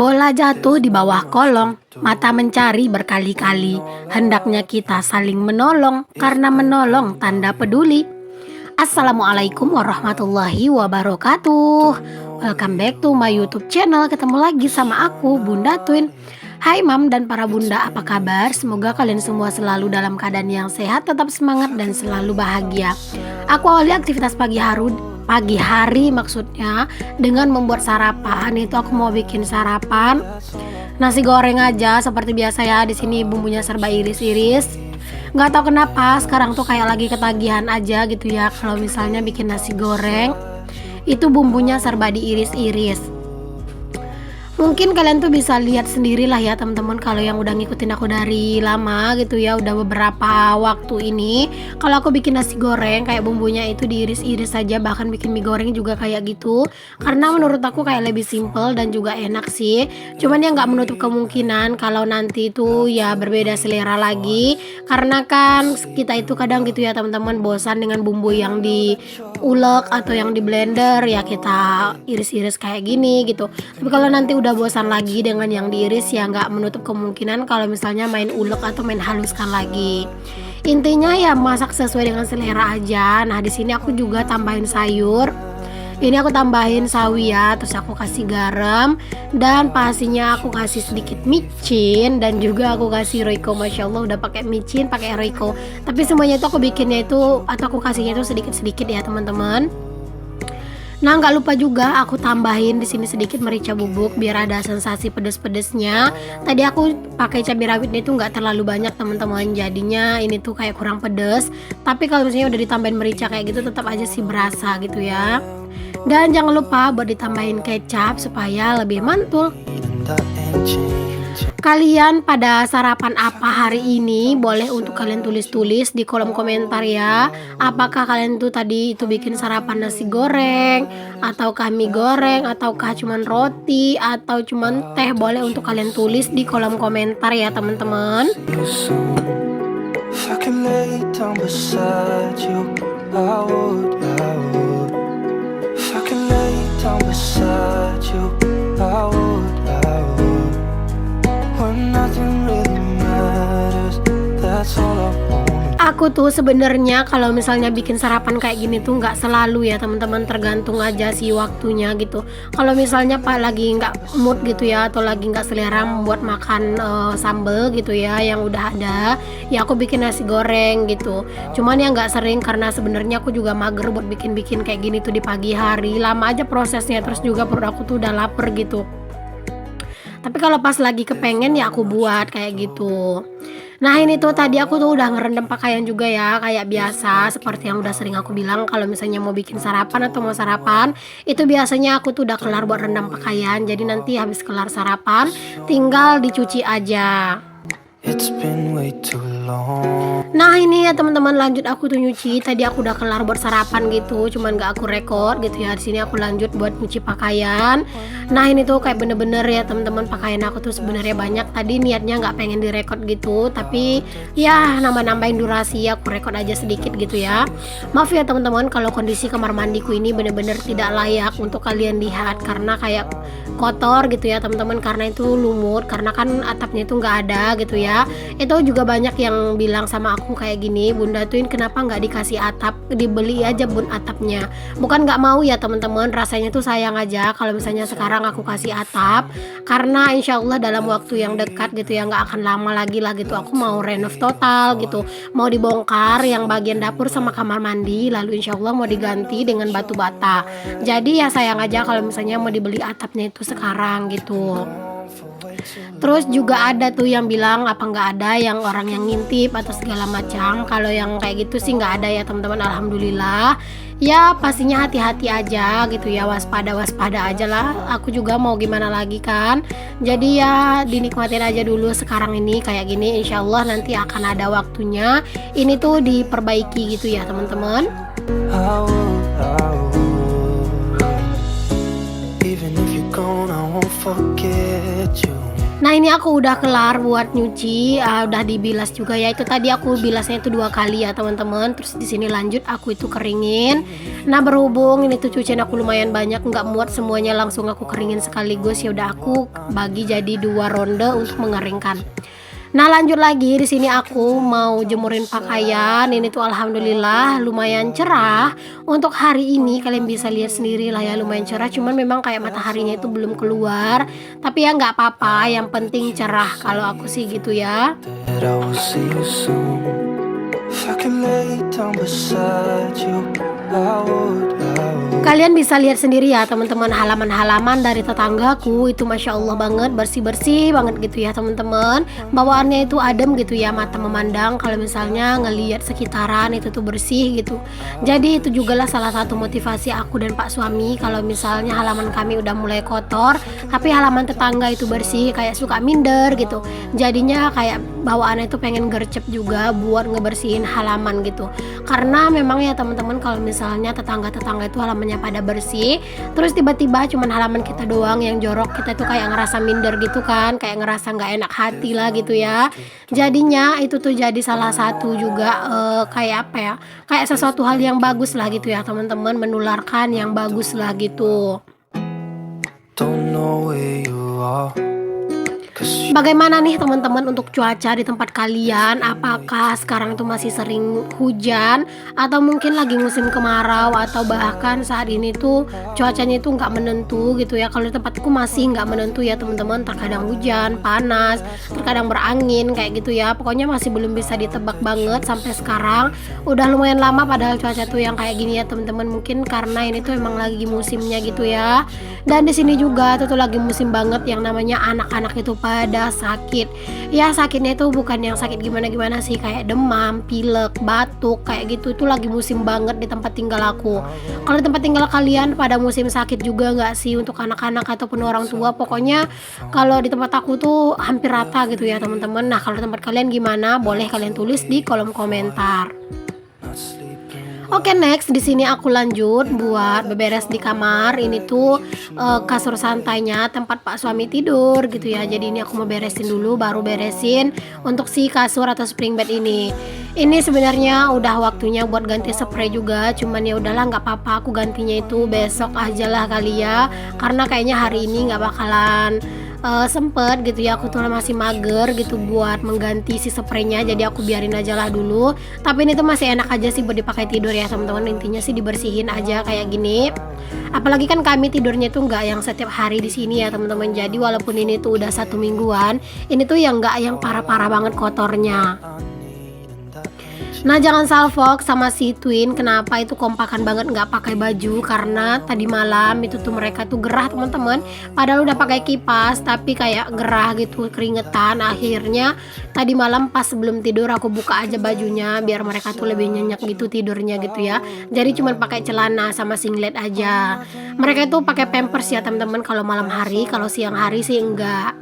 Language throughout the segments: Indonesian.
Bola jatuh di bawah kolong, mata mencari berkali-kali. Hendaknya kita saling menolong, karena menolong tanda peduli. Assalamualaikum warahmatullahi wabarakatuh. Welcome back to my YouTube channel. Ketemu lagi sama aku, Bunda Twin. Hai Mam dan para bunda, apa kabar? Semoga kalian semua selalu dalam keadaan yang sehat, tetap semangat dan selalu bahagia. Aku awali aktivitas pagi hari maksudnya dengan membuat sarapan. Itu aku mau bikin sarapan nasi goreng aja seperti biasa ya. Di sini bumbunya serba iris-iris. Nggak tahu kenapa sekarang tuh kayak lagi ketagihan aja gitu ya. Kalau misalnya bikin nasi goreng itu bumbunya serba diiris-iris. Mungkin kalian tuh bisa lihat sendirilah ya teman-teman, kalau yang udah ngikutin aku dari lama gitu ya, udah beberapa waktu ini, kalau aku bikin nasi goreng kayak bumbunya itu diiris-iris saja, bahkan bikin mie goreng juga kayak gitu, karena menurut aku kayak lebih simple dan juga enak sih. Cuman ya nggak menutup kemungkinan kalau nanti itu ya berbeda selera lagi, karena kan kita itu kadang gitu ya teman-teman, bosan dengan bumbu yang diulek atau yang di blender, ya kita iris-iris kayak gini gitu. Tapi kalau nanti udah bosan lagi dengan yang diiris, ya nggak menutup kemungkinan kalau misalnya main ulek atau main haluskan lagi. Intinya ya masak sesuai dengan selera aja. Nah di sini aku juga tambahin sayur. Ini aku tambahin sawi ya, terus aku kasih garam, dan pastinya aku kasih sedikit micin, dan juga aku kasih roiko. Masya Allah udah pakai micin, pakai roiko. Tapi semuanya itu aku bikinnya itu atau aku kasihnya itu sedikit-sedikit ya teman-teman. Nah nggak lupa juga aku tambahin di sini sedikit merica bubuk biar ada sensasi pedes-pedesnya. Tadi aku pakai cabai rawitnya itu nggak terlalu banyak teman-teman, jadinya ini tuh kayak kurang pedes. Tapi kalau misalnya udah ditambahin merica kayak gitu tetap aja sih berasa gitu ya. Dan jangan lupa buat ditambahin kecap supaya lebih mantul. Kalian pada sarapan apa hari ini? Boleh untuk kalian tulis-tulis di kolom komentar ya. Apakah kalian tuh tadi itu bikin sarapan nasi goreng, ataukah mie goreng, ataukah cuman roti, atau cuman teh? Boleh untuk kalian tulis di kolom komentar ya teman-teman. Aku tuh sebenarnya kalau misalnya bikin sarapan kayak gini tuh nggak selalu ya teman-teman, tergantung aja sih waktunya gitu. Kalau misalnya Pak lagi nggak mood gitu ya, atau lagi nggak selera membuat makan sambel gitu ya yang udah ada, ya aku bikin nasi goreng gitu. Cuman ya nggak sering, karena sebenarnya aku juga mager buat bikin-bikin kayak gini tuh di pagi hari, lama aja prosesnya, terus juga perut aku tuh udah lapar gitu. Tapi kalau pas lagi kepengen ya aku buat kayak gitu. Nah ini tuh tadi aku tuh udah ngerendam pakaian juga ya, kayak biasa seperti yang udah sering aku bilang. Kalau misalnya mau bikin sarapan atau mau sarapan, itu biasanya aku tuh udah kelar buat rendam pakaian. Jadi nanti habis kelar sarapan tinggal dicuci aja. Nah ini ya teman-teman, lanjut aku tuh nyuci. Tadi aku udah kelar buat sarapan gitu, cuman gak aku rekod gitu ya. Di sini aku lanjut buat nyuci pakaian. Nah ini tuh kayak bener-bener ya teman-teman, pakaian aku tuh sebenarnya banyak. Tadi niatnya nggak pengen direkod gitu, tapi ya nambah-nambahin durasi, aku rekod aja sedikit gitu ya. Maaf ya teman-teman kalau kondisi kamar mandiku ini bener-bener tidak layak untuk kalian lihat, karena kayak kotor gitu ya teman-teman, karena itu lumut, karena kan atapnya itu nggak ada gitu ya. Itu juga banyak yang bilang sama aku kayak gini, Bunda Twin kenapa nggak dikasih atap, dibeli aja bun atapnya. Bukan nggak mau ya teman-teman, rasanya tuh sayang aja kalau misalnya sekarang aku kasih atap, karena insya Allah dalam waktu yang dekat gitu ya, nggak akan lama lagi lah gitu, aku mau renov total gitu, mau dibongkar yang bagian dapur sama kamar mandi, lalu insya Allah mau diganti dengan batu bata. Jadi ya sayang aja kalau misalnya mau dibeli atapnya itu sekarang gitu. Terus juga ada tuh yang bilang apa nggak ada yang orang yang ngintip atau segala macam. Kalau yang kayak gitu sih nggak ada ya teman-teman, alhamdulillah. Ya pastinya hati-hati aja gitu ya, waspada aja lah. Aku juga mau gimana lagi kan. Jadi ya dinikmatin aja dulu sekarang ini kayak gini. Insya Allah nanti akan ada waktunya ini tuh diperbaiki gitu ya teman-teman. Nah ini aku udah kelar buat nyuci, udah dibilas juga ya. Itu tadi aku bilasnya itu 2 kali ya teman-teman. Terus di sini lanjut aku itu keringin. Nah berhubung ini tuh cucian aku lumayan banyak, nggak muat semuanya langsung aku keringin sekaligus, ya udah aku bagi jadi 2 ronde untuk mengeringkan. Nah lanjut lagi, di sini aku mau jemurin pakaian. Ini tuh alhamdulillah lumayan cerah untuk hari ini. Kalian bisa lihat sendiri lah ya, lumayan cerah. Cuman memang kayak mataharinya itu belum keluar. Tapi ya nggak apa-apa, yang penting cerah. Kalau aku sih gitu ya. Kalian bisa lihat sendiri ya teman-teman, halaman-halaman dari tetanggaku itu masya Allah banget, bersih-bersih banget gitu ya teman-teman. Bawaannya itu adem gitu ya, mata memandang kalau misalnya ngelihat sekitaran itu tuh bersih gitu. Jadi itu juga lah salah satu motivasi aku dan Pak suami kalau misalnya halaman kami udah mulai kotor, tapi halaman tetangga itu bersih, kayak suka minder gitu. Jadinya kayak bawaannya itu pengen gercep juga buat ngebersihin halaman gitu. Karena memang ya teman-teman, kalau misalnya tetangga-tetangga itu halamannya pada bersih, terus tiba-tiba cuman halaman kita doang yang jorok, kita tuh kayak ngerasa minder gitu kan, kayak ngerasa nggak enak hati lah gitu ya. Jadinya itu tuh jadi salah satu juga kayak apa ya, kayak sesuatu hal yang bagus lah gitu ya teman-teman, menularkan yang bagus lah gitu. Bagaimana nih teman-teman untuk cuaca di tempat kalian? Apakah sekarang tuh masih sering hujan, atau mungkin lagi musim kemarau, atau bahkan saat ini tuh cuacanya itu nggak menentu gitu ya? Kalau di tempatku masih nggak menentu ya teman-teman, terkadang hujan, panas, terkadang berangin kayak gitu ya. Pokoknya masih belum bisa ditebak banget sampai sekarang. Udah lumayan lama padahal cuaca tuh yang kayak gini ya teman-teman. Mungkin karena ini tuh emang lagi musimnya gitu ya. Dan di sini juga tuh lagi musim banget yang namanya anak-anak itu pada sakit. Ya sakitnya itu bukan yang sakit gimana-gimana sih, kayak demam, pilek, batuk kayak gitu. Itu lagi musim banget di tempat tinggal aku. Kalau di tempat tinggal kalian pada musim sakit juga nggak sih untuk anak-anak ataupun orang tua? Pokoknya kalau di tempat aku tuh hampir rata gitu ya teman-teman. Nah kalau di tempat kalian gimana? Boleh kalian tulis di kolom komentar. Oke, next di sini aku lanjut buat beberes di kamar. Ini tuh kasur santainya tempat Pak suami tidur gitu ya. Jadi ini aku mau beresin dulu, baru beresin untuk si kasur atau spring bed ini. Ini sebenarnya udah waktunya buat ganti spray juga, cuman ya udahlah nggak apa-apa, aku gantinya itu besok aja lah kali ya. Karena kayaknya hari ini nggak bakalan sempet gitu ya, aku tuh masih mager gitu buat mengganti si spraynya, jadi aku biarin aja lah dulu. Tapi ini tuh masih enak aja sih buat dipakai tidur ya teman-teman. Intinya sih dibersihin aja kayak gini. Apalagi kan kami tidurnya tuh nggak yang setiap hari di sini ya teman-teman. Jadi walaupun ini tuh udah 1 mingguan, ini tuh yang nggak yang parah-parah banget kotornya. Nah jangan salfok sama si twin, kenapa itu kompakan banget nggak pakai baju, karena tadi malam itu tuh mereka tuh gerah teman-teman. Padahal udah pakai kipas tapi kayak gerah gitu, keringetan. Akhirnya tadi malam pas sebelum tidur aku buka aja bajunya biar mereka tuh lebih nyenyak gitu tidurnya gitu ya. Jadi cuma pakai celana sama singlet aja. Mereka itu pakai pampers ya teman-teman kalau malam hari, kalau siang hari sih enggak.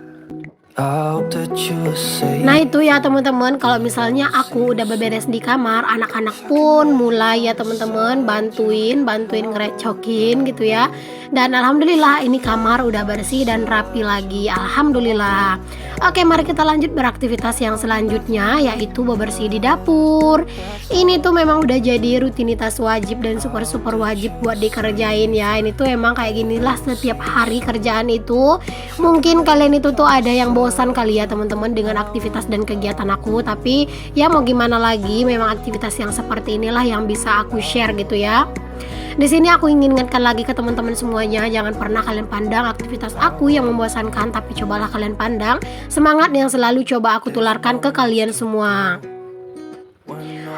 Nah itu ya teman-teman, kalau misalnya aku udah beberes di kamar, anak-anak pun mulai ya teman-teman bantuin ngerecokin gitu ya. Dan alhamdulillah ini kamar udah bersih dan rapi lagi, alhamdulillah. Oke, mari kita lanjut beraktivitas yang selanjutnya, yaitu bebersih di dapur. Ini tuh memang udah jadi rutinitas wajib dan super wajib buat dikerjain ya. Ini tuh emang kayak ginilah setiap hari kerjaan itu. Mungkin kalian itu tuh ada yang bosan kali ya teman-teman dengan aktivitas dan kegiatan aku, tapi ya mau gimana lagi, memang aktivitas yang seperti inilah yang bisa aku share gitu ya. Di sini aku ingin ingatkan lagi ke teman-teman semuanya, jangan pernah kalian pandang aktivitas aku yang membosankan, tapi cobalah kalian pandang semangat yang selalu coba aku tularkan ke kalian semua.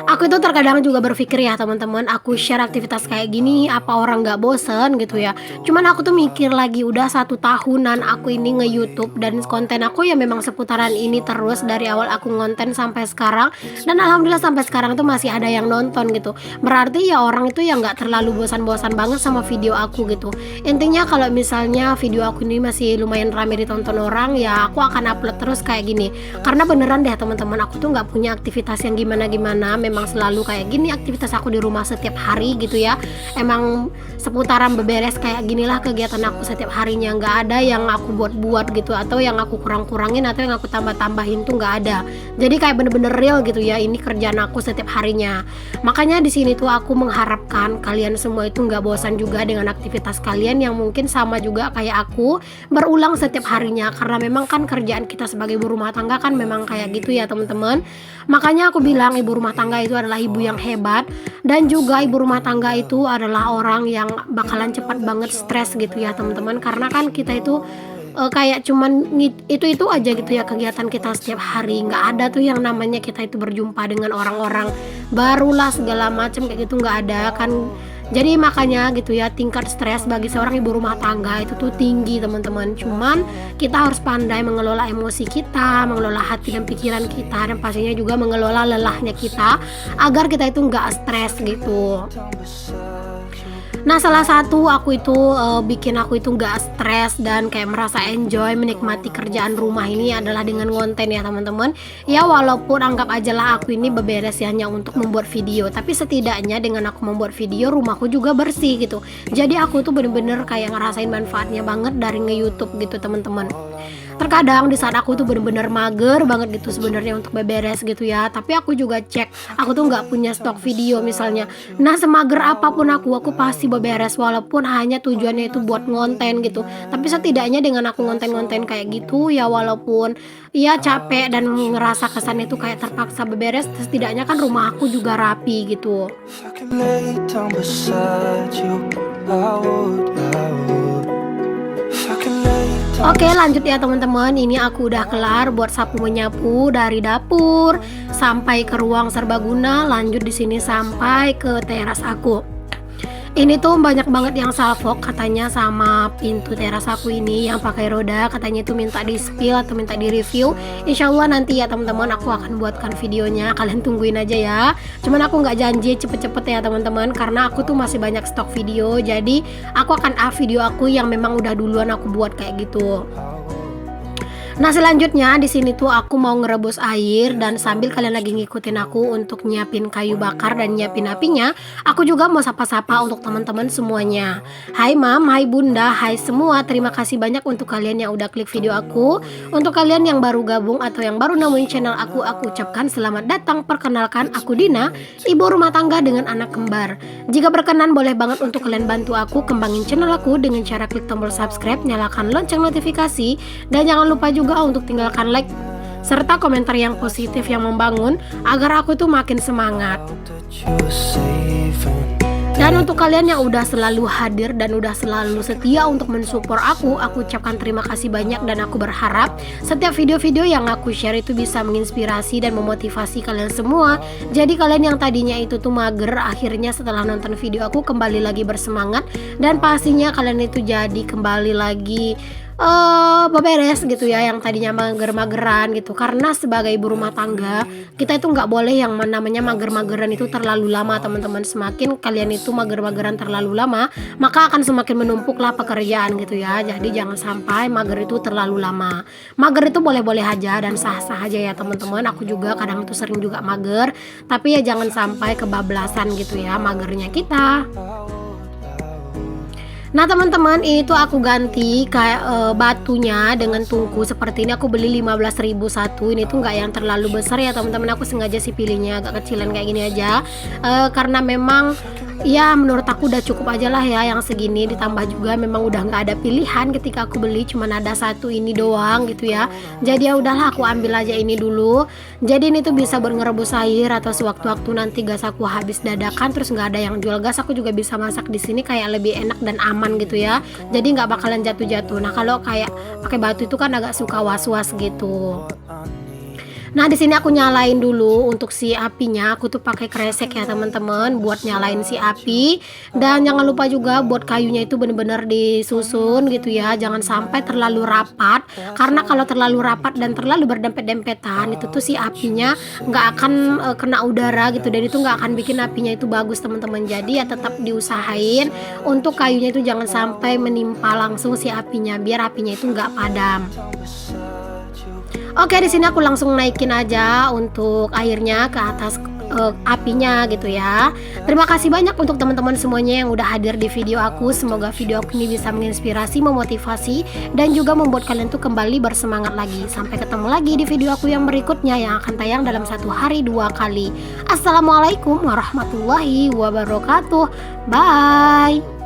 Aku itu terkadang juga berpikir ya teman-teman, aku share aktivitas kayak gini apa orang nggak bosen gitu ya. Cuman aku tuh mikir lagi, udah 1 tahunan aku ini nge-YouTube dan konten aku ya memang seputaran ini terus dari awal aku ngonten sampai sekarang. Dan alhamdulillah sampai sekarang tuh masih ada yang nonton gitu. Berarti ya orang itu ya nggak terlalu bosan-bosan banget sama video aku gitu. Intinya kalau misalnya video aku ini masih lumayan ramai ditonton orang, ya aku akan upload terus kayak gini. Karena beneran deh teman-teman, aku tuh nggak punya aktivitas yang gimana-gimana. Memang memang selalu kayak gini aktivitas aku di rumah setiap hari gitu ya. Emang seputaran beberes kayak ginilah kegiatan aku setiap harinya, nggak ada yang aku buat-buat gitu, atau yang aku kurang-kurangin atau yang aku tambah-tambahin tuh nggak ada. Jadi kayak bener-bener real gitu ya, ini kerjaan aku setiap harinya. Makanya di sini tuh aku mengharapkan kalian semua itu nggak bosan juga dengan aktivitas kalian yang mungkin sama juga kayak aku, berulang setiap harinya, karena memang kan kerjaan kita sebagai ibu rumah tangga kan memang kayak gitu ya teman-teman. Makanya aku bilang ibu rumah tangga itu adalah ibu yang hebat, dan juga ibu rumah tangga itu adalah orang yang bakalan cepat banget stres gitu ya teman-teman, karena kan kita itu kayak cuman itu aja gitu ya kegiatan kita setiap hari, nggak ada tuh yang namanya kita itu berjumpa dengan orang-orang barulah segala macam kayak gitu, nggak ada kan. Jadi makanya gitu ya, tingkat stres bagi seorang ibu rumah tangga itu tuh tinggi teman-teman. Cuman kita harus pandai mengelola emosi kita, mengelola hati dan pikiran kita, dan pastinya juga mengelola lelahnya kita agar kita itu nggak stres gitu. Nah, salah satu aku itu bikin aku itu nggak stres dan kayak merasa enjoy menikmati kerjaan rumah ini adalah dengan konten ya teman-teman. Ya walaupun anggap aja lah aku ini beberes ya hanya untuk membuat video, tapi setidaknya dengan aku membuat video rumahku juga bersih gitu. Jadi aku tuh bener-bener kayak ngerasain manfaatnya banget dari nge-YouTube gitu teman-teman. Terkadang di saat aku tuh bener-bener mager banget gitu sebenarnya untuk beberes gitu ya, tapi aku juga cek aku tuh nggak punya stok video misalnya. Nah, semager apapun aku pasti beberes walaupun hanya tujuannya itu buat ngonten gitu. Tapi setidaknya dengan aku ngonten-ngonten kayak gitu ya, walaupun ya capek dan ngerasa kesannya itu kayak terpaksa beberes, setidaknya kan rumah aku juga rapi gitu. Oke, lanjut ya teman-teman. Ini aku udah kelar buat sapu menyapu dari dapur sampai ke ruang serbaguna, lanjut di sini sampai ke teras aku. Ini tuh banyak banget yang salfok katanya sama pintu teras aku ini yang pakai roda, katanya itu minta di spill atau minta di review. Insya Allah nanti ya teman-teman aku akan buatkan videonya, kalian tungguin aja ya. Cuman aku nggak janji cepet-cepet ya teman-teman, karena aku tuh masih banyak stok video. Jadi aku akan up video aku yang memang udah duluan aku buat kayak gitu. Nah, selanjutnya di sini tuh aku mau ngerebus air, dan sambil kalian lagi ngikutin aku untuk nyiapin kayu bakar dan nyiapin apinya, aku juga mau sapa-sapa untuk teman-teman semuanya. Hai Mam, hai Bunda, hai semua. Terima kasih banyak untuk kalian yang udah klik video aku. Untuk kalian yang baru gabung atau yang baru nemuin channel aku ucapkan selamat datang. Perkenalkan, aku Dina, ibu rumah tangga dengan anak kembar. Jika berkenan boleh banget untuk kalian bantu aku kembangin channel aku dengan cara klik tombol subscribe, nyalakan lonceng notifikasi, dan jangan lupa juga untuk tinggalkan like serta komentar yang positif yang membangun agar aku tuh makin semangat. Dan untuk kalian yang udah selalu hadir dan udah selalu setia untuk mensupport aku ucapkan terima kasih banyak, dan aku berharap setiap video-video yang aku share itu bisa menginspirasi dan memotivasi kalian semua. Jadi kalian yang tadinya itu tuh mager, akhirnya setelah nonton video aku kembali lagi bersemangat, dan pastinya kalian itu jadi kembali lagi beberes gitu ya, yang tadinya mager-mageran gitu. Karena sebagai ibu rumah tangga kita itu nggak boleh yang namanya mager-mageran itu terlalu lama teman-teman. Semakin kalian itu mager-mageran terlalu lama, maka akan semakin menumpuklah pekerjaan gitu ya. Jadi jangan sampai mager itu terlalu lama. Mager itu boleh-boleh aja dan sah-sah aja ya teman-teman. Aku juga kadang itu sering juga mager, tapi ya jangan sampai kebablasan gitu ya magernya kita. Nah teman-teman, ini tuh aku ganti kayak batunya dengan tungku seperti ini. Aku beli 15.000 satu. Ini tuh nggak yang terlalu besar ya teman-teman. Aku sengaja sih pilihnya agak kecilan kayak gini aja, karena memang ya menurut aku udah cukup aja lah ya yang segini. Ditambah juga memang udah nggak ada pilihan ketika aku beli, cuman ada satu ini doang gitu ya. Jadi ya udahlah aku ambil aja ini dulu. Jadi ini tuh bisa ngerebus air, atau sewaktu-waktu nanti gas aku habis dadakan terus nggak ada yang jual gas, aku juga bisa masak di sini kayak lebih enak dan aman gitu ya. Jadi nggak bakalan jatuh-jatuh. Nah kalau kayak pakai batu itu kan agak suka was-was gitu. Nah di sini aku nyalain dulu untuk si apinya. Aku tuh pakai kresek ya teman-teman buat nyalain si api. Dan jangan lupa juga buat kayunya itu bener-bener disusun gitu ya. Jangan sampai terlalu rapat, karena kalau terlalu rapat dan terlalu berdempet-dempetan itu tuh si apinya nggak akan kena udara gitu, dan itu nggak akan bikin apinya itu bagus teman-teman. Jadi ya tetap diusahain untuk kayunya itu jangan sampai menimpa langsung si apinya, biar apinya itu nggak padam. Oke, di sini aku langsung naikin aja untuk airnya ke atas apinya gitu ya. Terima kasih banyak untuk teman-teman semuanya yang udah hadir di video aku. Semoga video aku ini bisa menginspirasi, memotivasi, dan juga membuat kalian tuh kembali bersemangat lagi. Sampai ketemu lagi di video aku yang berikutnya yang akan tayang dalam 1 hari 2 kali. Assalamualaikum warahmatullahi wabarakatuh. Bye.